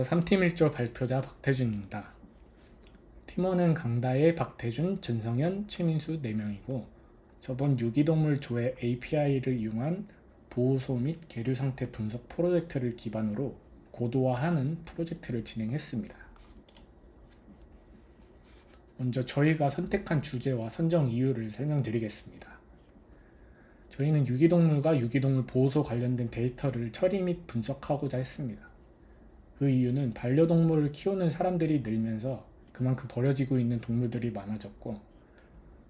3팀 1조 발표자 박태준입니다. 팀원은 강다혜, 박태준, 전성현, 최민수 4명이고 저번 유기동물 조회 API를 이용한 보호소 및 계류 상태 분석 프로젝트를 기반으로 고도화하는 프로젝트를 진행했습니다. 먼저 저희가 선택한 주제와 선정 이유를 설명드리겠습니다. 저희는 유기동물과 유기동물 보호소 관련된 데이터를 처리 및 분석하고자 했습니다. 그 이유는 반려동물을 키우는 사람들이 늘면서 그만큼 버려지고 있는 동물들이 많아졌고,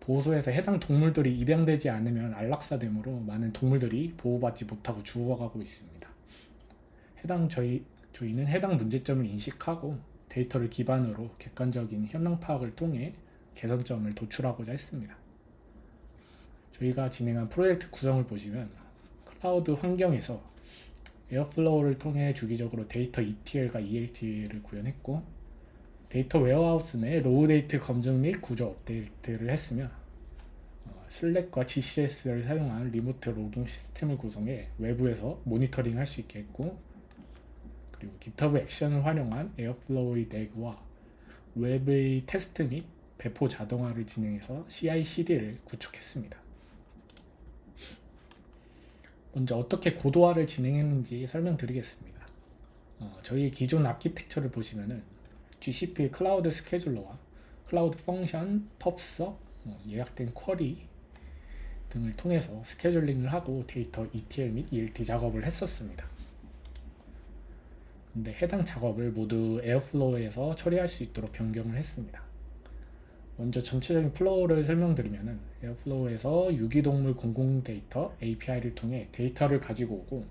보호소에서 해당 동물들이 입양되지 않으면 안락사되므로 많은 동물들이 보호받지 못하고 죽어가고 있습니다. 저희는 해당 문제점을 인식하고 데이터를 기반으로 객관적인 현황 파악을 통해 개선점을 도출하고자 했습니다. 저희가 진행한 프로젝트 구성을 보시면 클라우드 환경에서 에어플로우를 통해 주기적으로 데이터 ETL과 ELT를 구현했고, 데이터 웨어하우스 내 로우 데이터 검증 및 구조 업데이트를 했으며, 슬랙과 GCS를 사용한 리모트 로깅 시스템을 구성해 외부에서 모니터링 할 수 있게 했고, 그리고 GitHub 액션을 활용한 에어플로우의 대그와 웹의 테스트 및 배포 자동화를 진행해서 CI/CD를 구축했습니다. 먼저 어떻게 고도화를 진행했는지 설명드리겠습니다. 저희 기존 아키텍처를 보시면은 GCP 클라우드 스케줄러와 클라우드 펑션, 펍석, 예약된 쿼리 등을 통해서 스케줄링을 하고 데이터 ETL 및 ELT 작업을 했었습니다. 근데 해당 작업을 모두 에어플로우에서 처리할 수 있도록 변경을 했습니다. 먼저 전체적인 플로우를 설명드리면은, 에어플로우에서 유기동물 공공 데이터 API를 통해 데이터를 가지고 오고,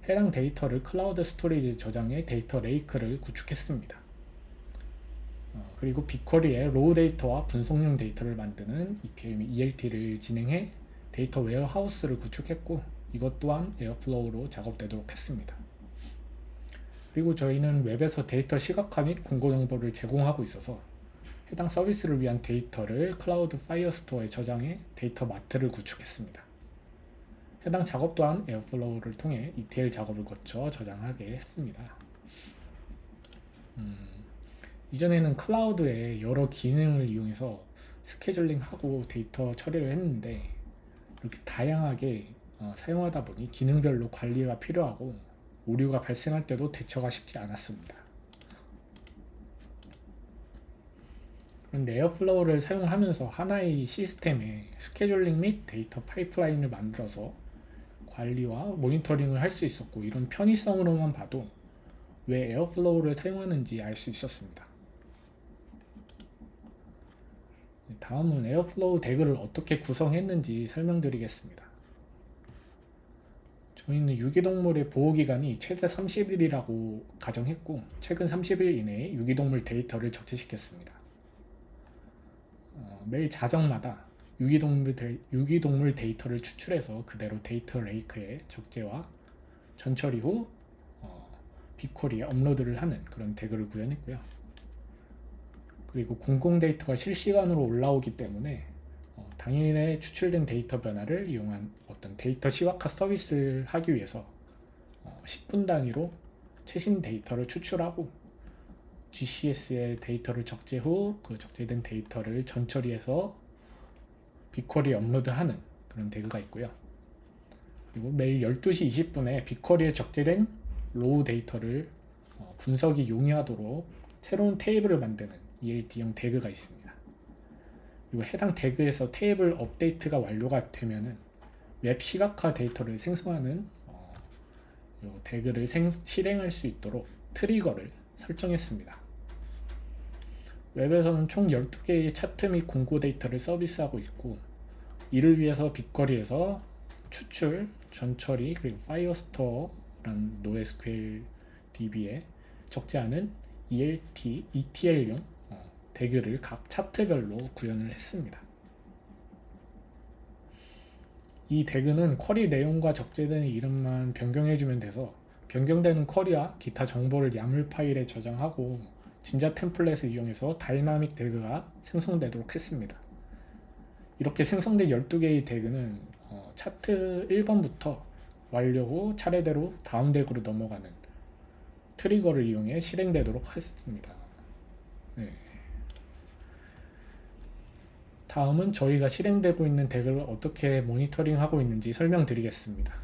해당 데이터를 클라우드 스토리지 저장해 데이터 레이크를 구축했습니다. 그리고 빅쿼리에 로우 데이터와 분석용 데이터를 만드는 ETL 및 ELT를 진행해 데이터 웨어하우스를 구축했고, 이것 또한 에어플로우로 작업되도록 했습니다. 그리고 저희는 웹에서 데이터 시각화 및 공고 정보를 제공하고 있어서 해당 서비스를 위한 데이터를 클라우드 파이어스토어에 저장해 데이터 마트를 구축했습니다. 해당 작업 또한 에어플로우를 통해 ETL 작업을 거쳐 저장하게 했습니다. 이전에는 클라우드에 여러 기능을 이용해서 스케줄링하고 데이터 처리를 했는데, 이렇게 다양하게 사용하다 보니 기능별로 관리가 필요하고 오류가 발생할 때도 대처가 쉽지 않았습니다. 그런데 에어플로우를 사용하면서 하나의 시스템에 스케줄링 및 데이터 파이프라인을 만들어서 관리와 모니터링을 할 수 있었고, 이런 편의성으로만 봐도 왜 에어플로우를 사용하는지 알 수 있었습니다. 다음은 에어플로우 대그를 어떻게 구성했는지 설명드리겠습니다. 저희는 유기동물의 보호기간이 최대 30일이라고 가정했고, 최근 30일 이내에 유기동물 데이터를 적재시켰습니다. 매일 자정마다 유기동물 데이터를 추출해서 그대로 데이터 레이크에 적재와 전처리 후 빅쿼리에 업로드를 하는 그런 대그를 구현했고요. 그리고 공공 데이터가 실시간으로 올라오기 때문에 당일에 추출된 데이터 변화를 이용한 어떤 데이터 시각화 서비스를 하기 위해서 10분 단위로 최신 데이터를 추출하고 GCS에 데이터를 적재 후 그 적재된 데이터를 전처리해서 빅쿼리에 업로드하는 그런 대그가 있고요. 그리고 매일 12시 20분에 빅쿼리에 적재된 로우 데이터를 분석이 용이하도록 새로운 테이블을 만드는 ELT형 대그가 있습니다. 그리고 해당 대그에서 테이블 업데이트가 완료가 되면은 웹 시각화 데이터를 생성하는 대그를 실행할 수 있도록 트리거를 설정했습니다. 웹에서는 총 12개의 차트 및 공고 데이터를 서비스하고 있고, 이를 위해서 빅쿼리에서 추출, 전처리, 그리고 파이어스토어라는 NoSQL DB에 적재하는 ELT, ETL용 대그를 각 차트별로 구현을 했습니다. 이 대그는 쿼리 내용과 적재되는 이름만 변경해주면 돼서 변경되는 쿼리와 기타 정보를 야물 파일에 저장하고 진자 템플릿을 이용해서 다이나믹 대그가 생성되도록 했습니다. 이렇게 생성된 12개의 대그는 차트 1번부터 완료 후 차례대로 다음 대그로 넘어가는 트리거를 이용해 실행되도록 했습니다. 네. 다음은 저희가 실행되고 있는 덱을 어떻게 모니터링하고 있는지 설명드리겠습니다.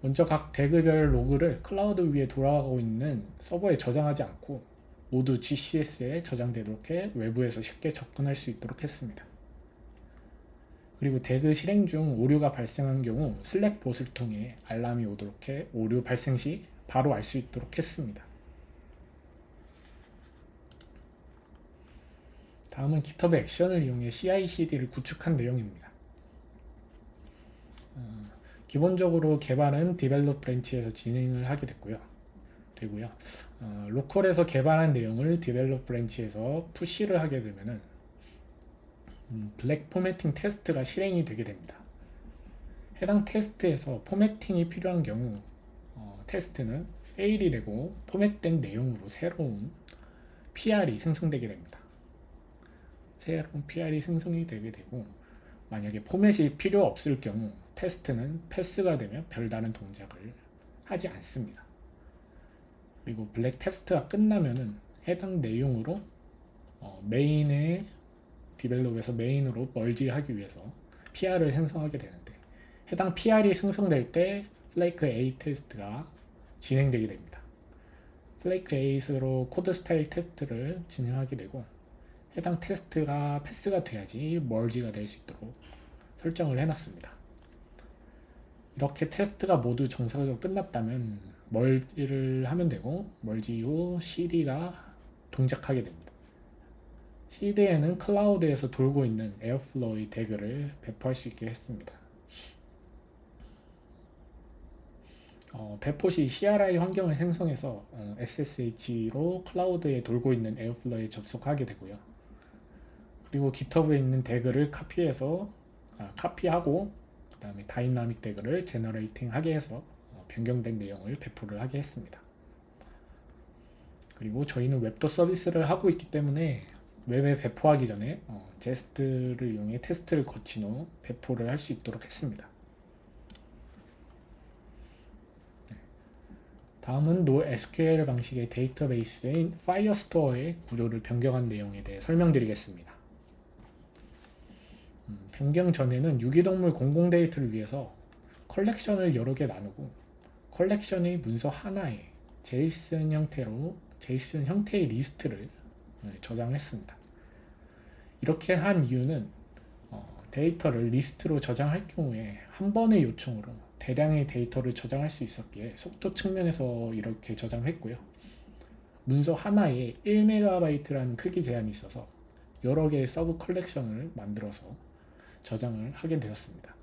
먼저 각 덱별 로그를 클라우드 위에 돌아가고 있는 서버에 저장하지 않고 모두 GCS에 저장되도록 해 외부에서 쉽게 접근할 수 있도록 했습니다. 그리고 덱 실행 중 오류가 발생한 경우 슬랙 봇을 통해 알람이 오도록 해 오류 발생 시 바로 알 수 있도록 했습니다. 다음은 GitHub 액션을 이용해 CI/CD를 구축한 내용입니다. 기본적으로 개발은 디벨롭 브랜치에서 진행을 하게 되고요. 로컬에서 개발한 내용을 디벨롭 브랜치에서 푸시를 하게 되면은 블랙 포매팅 테스트가 실행이 되게 됩니다. 해당 테스트에서 포매팅이 필요한 경우 테스트는 페일이 되고 포맷된 내용으로 새로운 PR이 생성되게 됩니다. 새로운 PR이 생성이 되게 되고 만약에 포맷이 필요 없을 경우 테스트는 패스가 되며 별다른 동작을 하지 않습니다. 그리고 블랙 테스트가 끝나면은 해당 내용으로 메인의 디벨롭에서 메인으로 멀지하기 위해서 PR을 생성하게 되는데 해당 PR이 생성될 때 플레이크 A 테스트가 진행되게 됩니다. 플레이크 A로 코드 스타일 테스트를 진행하게 되고 해당 테스트가 패스가 돼야지 멀지가 될 수 있도록 설정을 해놨습니다. 이렇게 테스트가 모두 정상적으로 끝났다면 멀지를 하면 되고 멀지 후 CD가 동작하게 됩니다. CD에는 클라우드에서 돌고 있는 에어플로우의 덱을 배포할 수 있게 했습니다. 배포 시 CRI 환경을 생성해서 SSH로 클라우드에 돌고 있는 에어플로우에 접속하게 되고요. 그리고 GitHub에 있는 덱을 카피하고 그 다음에 다이나믹 덱을 제너레이팅 하게 해서 변경된 내용을 배포를 하게 했습니다. 그리고 저희는 웹도 서비스를 하고 있기 때문에 웹에 배포하기 전에 제스트를 이용해 테스트를 거친 후 배포를 할 수 있도록 했습니다. 다음은 NoSQL 방식의 데이터베이스인 파이어스토어의 구조를 변경한 내용에 대해 설명드리겠습니다. 변경 전에는 유기동물 공공 데이터를 위해서 컬렉션을 여러 개 나누고 컬렉션의 문서 하나에 JSON 형태의 리스트를 저장했습니다. 이렇게 한 이유는 데이터를 리스트로 저장할 경우에 한 번의 요청으로 대량의 데이터를 저장할 수 있었기에 속도 측면에서 이렇게 저장했고요. 문서 하나에 1MB라는 크기 제한이 있어서 여러 개의 서브 컬렉션을 만들어서 저장을 하게 되었습니다.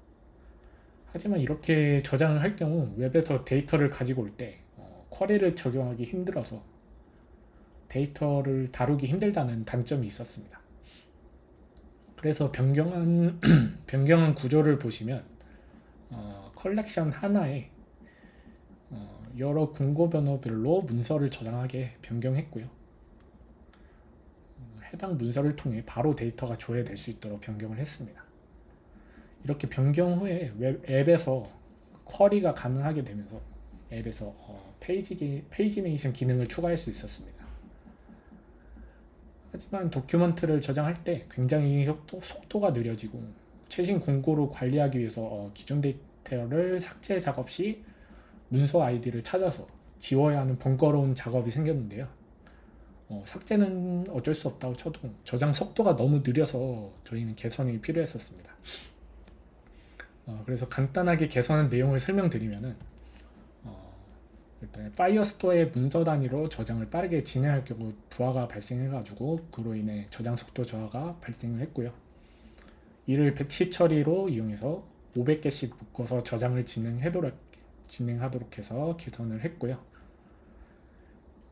하지만 이렇게 저장을 할 경우 웹에서 데이터를 가지고 올 때 쿼리를 적용하기 힘들어서 데이터를 다루기 힘들다는 단점이 있었습니다. 그래서 변경한 구조를 보시면 컬렉션 하나에 여러 공고 번호별로 문서를 저장하게 변경했고요. 해당 문서를 통해 바로 데이터가 조회될 수 있도록 변경을 했습니다. 이렇게 변경 후에 앱에서 쿼리가 가능하게 되면서 앱에서 페이지네이션 기능을 추가할 수 있었습니다. 하지만 도큐먼트를 저장할 때 굉장히 속도가 느려지고 최신 공고로 관리하기 위해서 기존 데이터를 삭제 작업 시 문서 아이디를 찾아서 지워야 하는 번거로운 작업이 생겼는데요. 삭제는 어쩔 수 없다고 쳐도 저장 속도가 너무 느려서 저희는 개선이 필요했었습니다. 그래서 간단하게 개선한 내용을 설명드리면은 일단 파이어스토어의 문서 단위로 저장을 빠르게 진행할 경우 부하가 발생해가지고 그로 인해 저장 속도 저하가 발생을 했고요. 이를 배치 처리로 이용해서 500개씩 묶어서 저장을 진행하도록 해서 개선을 했고요.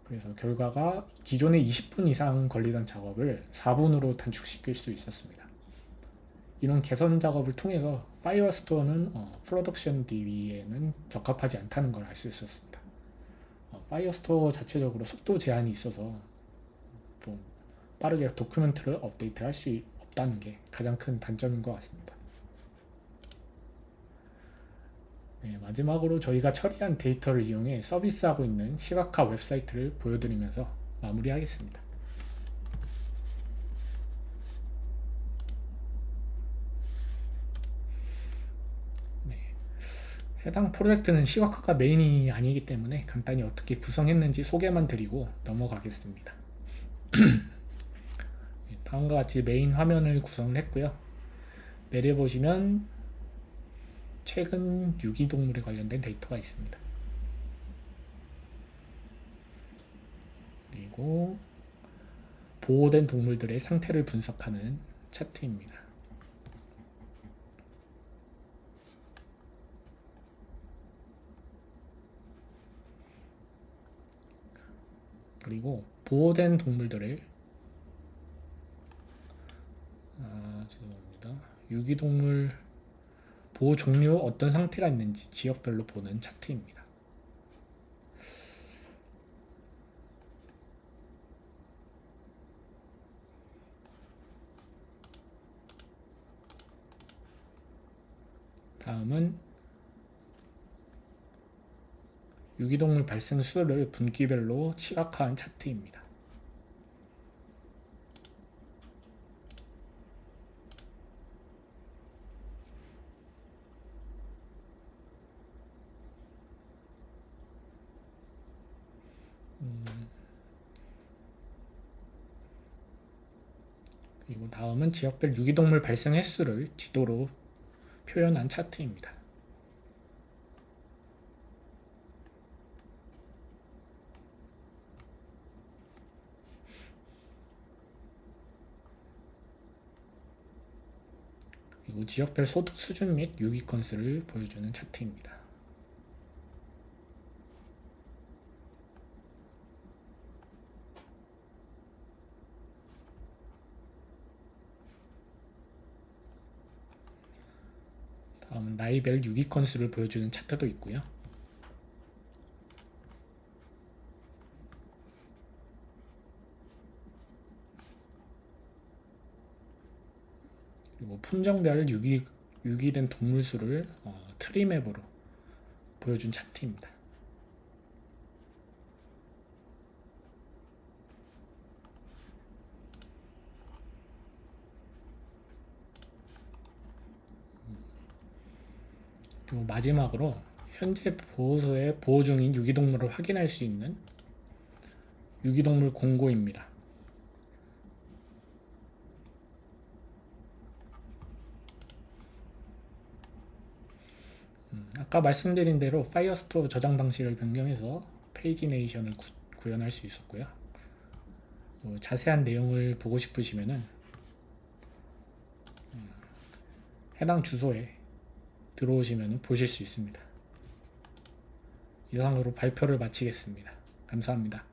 그래서 결과가 기존에 20분 이상 걸리던 작업을 4분으로 단축시킬 수 있었습니다. 이런 개선 작업을 통해서 파이어스토어는 프로덕션 DB에는 적합하지 않다는 걸 알 수 있었습니다. 파이어스토어 자체적으로 속도 제한이 있어서 빠르게 도큐멘트를 업데이트할 수 없다는 게 가장 큰 단점인 것 같습니다. 네, 마지막으로 저희가 처리한 데이터를 이용해 서비스하고 있는 시각화 웹사이트를 보여드리면서 마무리하겠습니다. 네, 해당 프로젝트는 시각화가 메인이 아니기 때문에 간단히 어떻게 구성했는지 소개만 드리고 넘어가겠습니다. 다음과 같이 메인 화면을 구성을 했고요. 내려보시면 최근 유기동물에 관련된 데이터가 있습니다. 그리고 보호된 동물들의 상태를 분석하는 차트입니다. 그리고 보호된 동물들을 죄송합니다. 유기동물 보호 종류 어떤 상태가 있는지 지역별로 보는 차트입니다. 다음은 유기동물 발생 수를 분기별로 시각화한 차트입니다. 그리고 다음은 지역별 유기동물 발생 횟수를 지도로 표현한 차트입니다. 그리고 지역별 소득 수준 및 유기 건수를 보여주는 차트입니다. 다음은 나이별 유기 건수를 보여주는 차트도 있고요. 그리고 품종별 유기된 동물 수를 트리맵으로 보여준 차트입니다. 그리고 마지막으로 현재 보호소에 보호 중인 유기동물을 확인할 수 있는 유기동물 공고입니다. 아까 말씀드린 대로 파이어스토어 저장 방식을 변경해서 페이지네이션을 구현할 수 있었고요. 자세한 내용을 보고 싶으시면은 해당 주소에 들어오시면 보실 수 있습니다. 이상으로 발표를 마치겠습니다. 감사합니다.